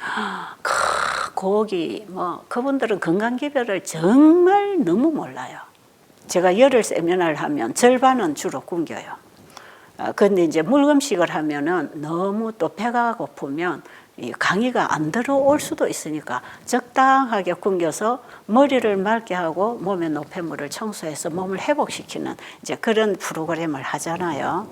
고기 그분들은 건강기별을 정말 너무 몰라요. 제가 열흘 세미나를 하면 절반은 주로 굶겨요. 근데 이제 물금식을 하면은 너무 또 배가 고프면 이 강의가 안 들어올 수도 있으니까 적당하게 굶겨서 머리를 맑게 하고 몸의 노폐물을 청소해서 몸을 회복시키는 이제 그런 프로그램을 하잖아요.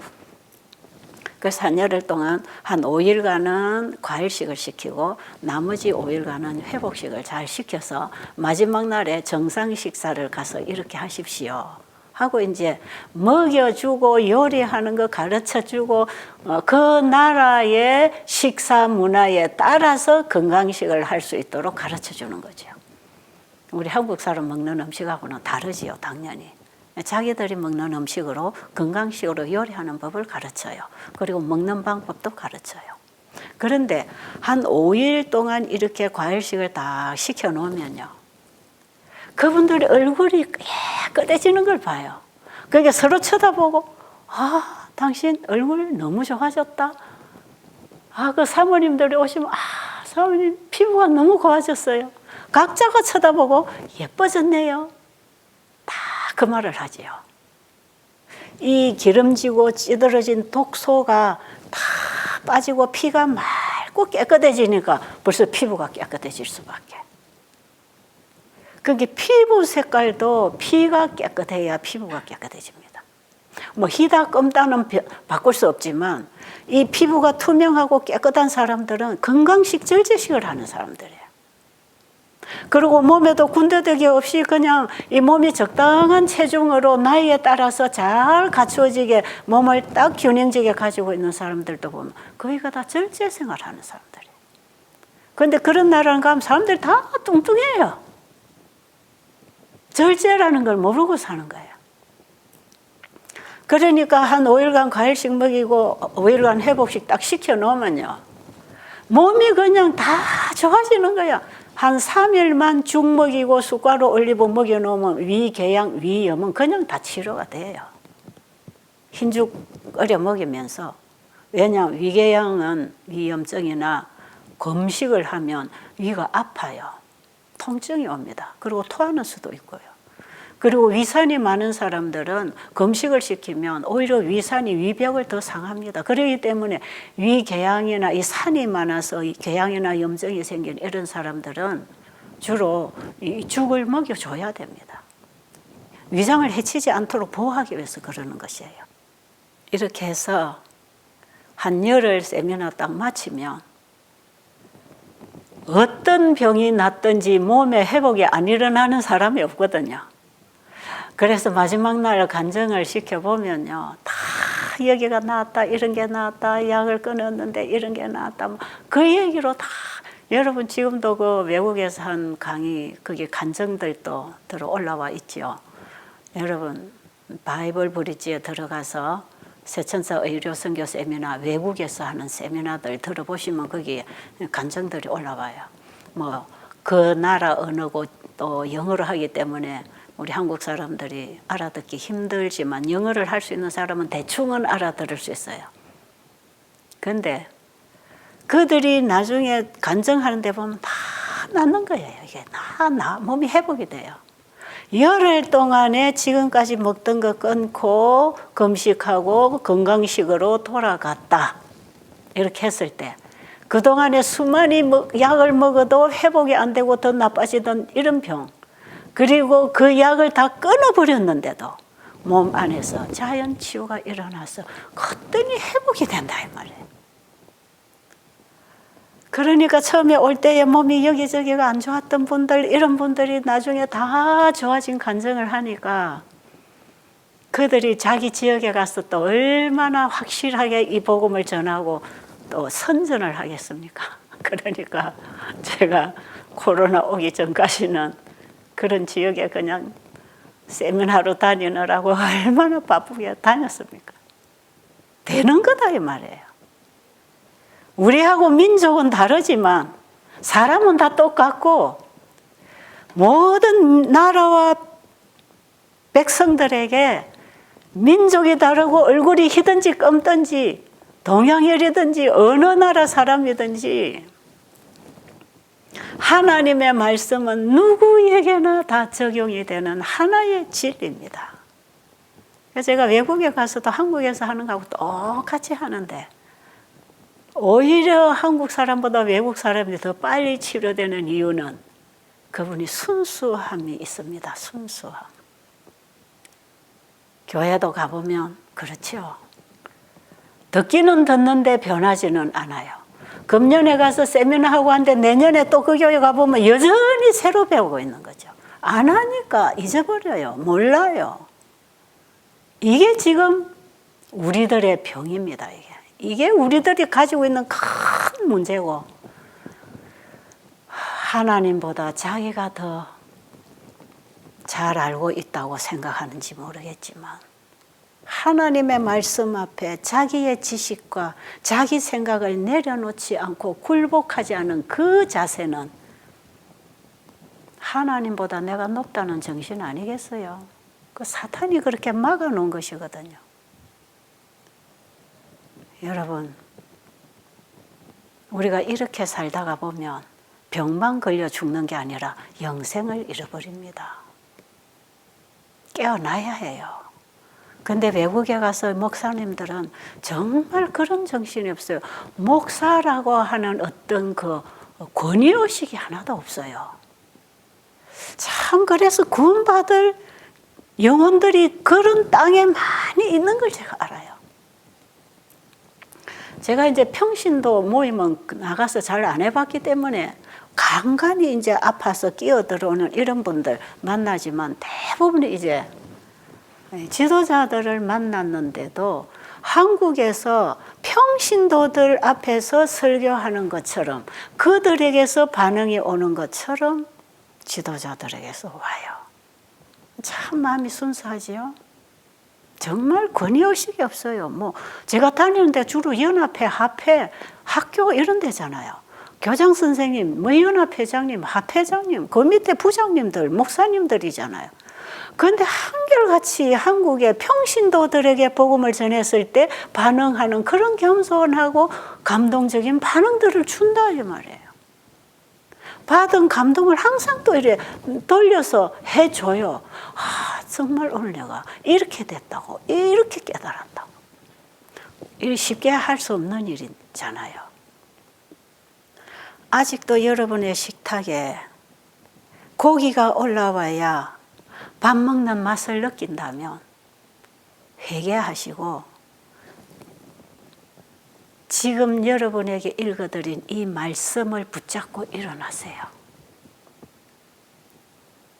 그래서 한 열흘 동안 한 5일간은 과일식을 시키고 나머지 5일간은 회복식을 잘 시켜서 마지막 날에 정상 식사를 가서 이렇게 하십시오 하고 이제 먹여주고 요리하는 거 가르쳐주고 그 나라의 식사 문화에 따라서 건강식을 할 수 있도록 가르쳐주는 거죠. 우리 한국 사람 먹는 음식하고는 다르지요, 당연히. 자기들이 먹는 음식으로 건강식으로 요리하는 법을 가르쳐요. 그리고 먹는 방법도 가르쳐요. 그런데 한 5일 동안 이렇게 과일식을 다 시켜놓으면요. 그분들의 얼굴이 깨끗해지는 걸 봐요. 그러니까 서로 쳐다보고 당신 얼굴 너무 좋아졌다. 그 사모님들이 오시면 사모님 피부가 너무 고와졌어요. 각자가 쳐다보고 예뻐졌네요. 다 그 말을 하지요. 이 기름지고 찌들어진 독소가 다 빠지고 피가 맑고 깨끗해지니까 벌써 피부가 깨끗해질 수밖에. 그게 피부 색깔도 피가 깨끗해야 피부가 깨끗해집니다. 희다 껌따는 바꿀 수 없지만 이 피부가 투명하고 깨끗한 사람들은 건강식 절제식을 하는 사람들이에요. 그리고 몸에도 군더더기 없이 그냥 이 몸이 적당한 체중으로 나이에 따라서 잘 갖추어지게 몸을 딱 균형지게 가지고 있는 사람들도 보면 거기가 다 절제 생활하는 사람들이에요. 그런데 그런 나라는 가면 사람들이 다 뚱뚱해요. 절제라는 걸 모르고 사는 거예요. 그러니까 한 5일간 과일식 먹이고 5일간 회복식 딱 시켜놓으면요. 몸이 그냥 다 좋아지는 거야. 한 3일만 죽 먹이고 숟가루 올리브 먹여놓으면 위궤양, 위염은 그냥 다 치료가 돼요. 흰죽 끓여 먹이면서. 왜냐하면 위궤양은 위염증이나 금식을 하면 위가 아파요. 통증이 옵니다. 그리고 토하는 수도 있고요. 그리고 위산이 많은 사람들은 금식을 시키면 오히려 위산이 위벽을 더 상합니다. 그렇기 때문에 위궤양이나 이 산이 많아서 이 궤양이나 염증이 생긴 이런 사람들은 주로 이 죽을 먹여줘야 됩니다. 위장을 해치지 않도록 보호하기 위해서 그러는 것이에요. 이렇게 해서 한 열흘 세미나 딱 마치면 어떤 병이 났든지 몸에 회복이 안 일어나는 사람이 없거든요. 그래서 마지막 날 간증을 시켜보면요. 다 여기가 나았다, 이런 게 나았다, 약을 끊었는데 이런 게 나았다. 그 얘기로 다 여러분 지금도 그 외국에서 한 강의 그게 간증들도 들어 올라와 있죠. 여러분 바이블 브릿지에 들어가서 세천사 의료 선교 세미나 외국에서 하는 세미나들 들어보시면 거기에 간증들이 올라와요. 그 나라 언어고 또 영어로 하기 때문에 우리 한국 사람들이 알아듣기 힘들지만 영어를 할 수 있는 사람은 대충은 알아들을 수 있어요. 그런데 그들이 나중에 간증하는 데 보면 다 낫는 거예요. 이게 다 몸이 회복이 돼요. 열흘 동안에 지금까지 먹던 거 끊고 금식하고 건강식으로 돌아갔다. 이렇게 했을 때 그동안에 수많이 약을 먹어도 회복이 안 되고 더 나빠지던 이런 병, 그리고 그 약을 다 끊어버렸는데도 몸 안에서 자연 치유가 일어나서 그랬더니 회복이 된다 이 말이에요. 그러니까 처음에 올 때에 몸이 여기저기가 안 좋았던 분들, 이런 분들이 나중에 다 좋아진 간증을 하니까 그들이 자기 지역에 가서 또 얼마나 확실하게 이 복음을 전하고 또 선전을 하겠습니까? 그러니까 제가 코로나 오기 전까지는 그런 지역에 그냥 세미나로 다니느라고 얼마나 바쁘게 다녔습니까? 되는 거다 이 말이에요. 우리하고 민족은 다르지만 사람은 다 똑같고 모든 나라와 백성들에게 민족이 다르고 얼굴이 희든지 검든지 동양혈이든지 어느 나라 사람이든지 하나님의 말씀은 누구에게나 다 적용이 되는 하나의 진리입니다. 그래서 제가 외국에 가서도 한국에서 하는 거하고 똑같이 하는데 오히려 한국 사람보다 외국 사람이 더 빨리 치료되는 이유는 그분이 순수함이 있습니다. 순수함. 교회도 가보면 그렇죠. 듣기는 듣는데 변하지는 않아요. 금년에 가서 세미나하고 하는데 내년에 또 그 교회 가보면 여전히 새로 배우고 있는 거죠. 안 하니까 잊어버려요. 몰라요. 이게 지금 우리들의 병입니다. 이게 우리들이 가지고 있는 큰 문제고 하나님보다 자기가 더 잘 알고 있다고 생각하는지 모르겠지만 하나님의 말씀 앞에 자기의 지식과 자기 생각을 내려놓지 않고 굴복하지 않은 그 자세는 하나님보다 내가 높다는 정신 아니겠어요? 그 사탄이 그렇게 막아놓은 것이거든요. 여러분, 우리가 이렇게 살다가 보면 병만 걸려 죽는 게 아니라 영생을 잃어버립니다. 깨어나야 해요. 근데 외국에 가서 목사님들은 정말 그런 정신이 없어요. 목사라고 하는 어떤 그 권위의식이 하나도 없어요. 참 그래서 구원받을 영혼들이 그런 땅에 많이 있는 걸 제가 알아요. 제가 이제 평신도 모임은 나가서 잘 안 해봤기 때문에 간간히 이제 아파서 끼어들어오는 이런 분들 만나지만 대부분이 이제 지도자들을 만났는데도 한국에서 평신도들 앞에서 설교하는 것처럼 그들에게서 반응이 오는 것처럼 지도자들에게서 와요. 참 마음이 순수하지요. 정말 권위의식이 없어요. 뭐 제가 다니는데 주로 연합회, 합회, 학교 이런 데잖아요. 교장 선생님, 뭐 연합회장님, 합회장님, 그 밑에 부장님들, 목사님들이잖아요. 그런데 한결같이 한국의 평신도들에게 복음을 전했을 때 반응하는 그런 겸손하고 감동적인 반응들을 준다 이 말이에요. 받은 감동을 항상 또 이래 돌려서 해줘요. 아, 정말 오늘 내가 이렇게 됐다고, 이렇게 깨달았다고. 이 쉽게 할 수 없는 일이잖아요. 아직도 여러분의 식탁에 고기가 올라와야 밥 먹는 맛을 느낀다면 회개하시고 지금 여러분에게 읽어드린 이 말씀을 붙잡고 일어나세요.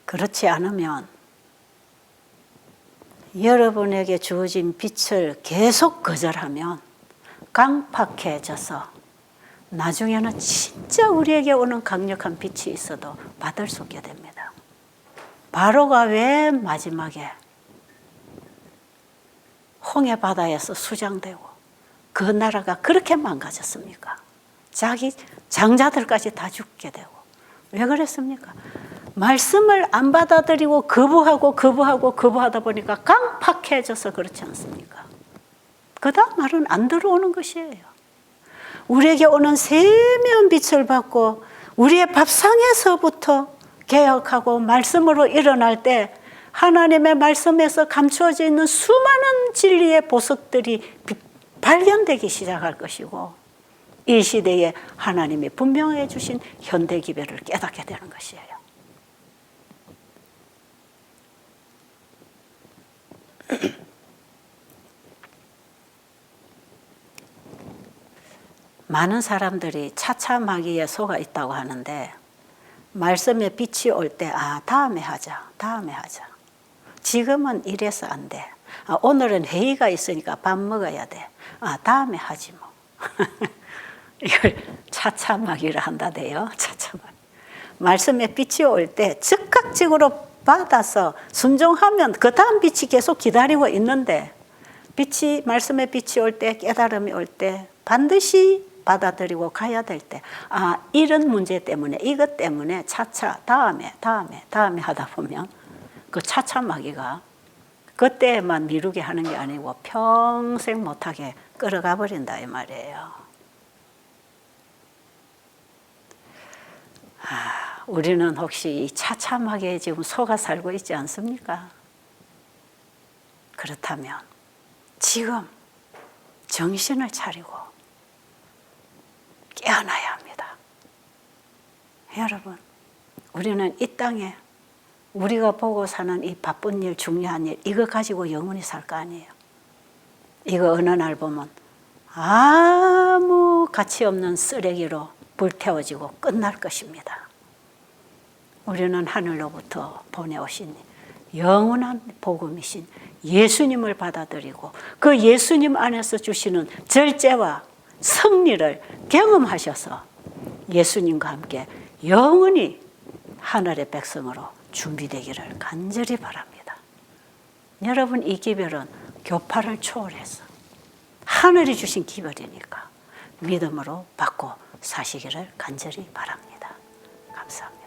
그렇지 않으면 여러분에게 주어진 빛을 계속 거절하면 강팍해져서 나중에는 진짜 우리에게 오는 강력한 빛이 있어도 받을 수 없게 됩니다. 바로가 왜 마지막에 홍해 바다에서 수장되고 그 나라가 그렇게 망가졌습니까? 자기 장자들까지 다 죽게 되고. 왜 그랬습니까? 말씀을 안 받아들이고 거부하다 보니까 강팍해져서 그렇지 않습니까? 그 다음 말은 안 들어오는 것이에요. 우리에게 오는 세면 빛을 받고 우리의 밥상에서부터 개혁하고 말씀으로 일어날 때 하나님의 말씀에서 감추어져 있는 수많은 진리의 보석들이 발견되기 시작할 것이고 이 시대에 하나님이 분명해 주신 현대 기별을 깨닫게 되는 것이에요. 많은 사람들이 차차마귀에 속아 있다고 하는데 말씀에 빛이 올 때 다음에 하자. 지금은 이래서 안 돼. 오늘은 회의가 있으니까 밥 먹어야 돼. 다음에 하지 뭐. 이걸 차차마귀를 한다대요. 차차마귀. 말씀에 빛이 올 때 즉각적으로 받아서 순종하면 그 다음 빛이 계속 기다리고 있는데 말씀의 빛이 올 때, 깨달음이 올 때 반드시 받아들이고 가야 될 때, 이런 문제 때문에, 이것 때문에 차차, 다음에 하다 보면 그 차차마귀가 그때만 미루게 하는 게 아니고 평생 못하게 끌어가 버린다 이 말이에요. 우리는 혹시 이 차차마귀에 지금 속아 살고 있지 않습니까? 그렇다면 지금 정신을 차리고 깨어나야 합니다. 여러분, 우리는 이 땅에 우리가 보고 사는 이 바쁜 일, 중요한 일, 이거 가지고 영원히 살 거 아니에요. 이거 어느 날 보면 아무 가치 없는 쓰레기로 불태워지고 끝날 것입니다. 우리는 하늘로부터 보내오신 영원한 복음이신 예수님을 받아들이고 그 예수님 안에서 주시는 절제와 승리를 경험하셔서 예수님과 함께 영원히 하늘의 백성으로 준비되기를 간절히 바랍니다. 여러분, 이 기별은 교파를 초월해서 하늘이 주신 기별이니까 믿음으로 받고 사시기를 간절히 바랍니다. 감사합니다.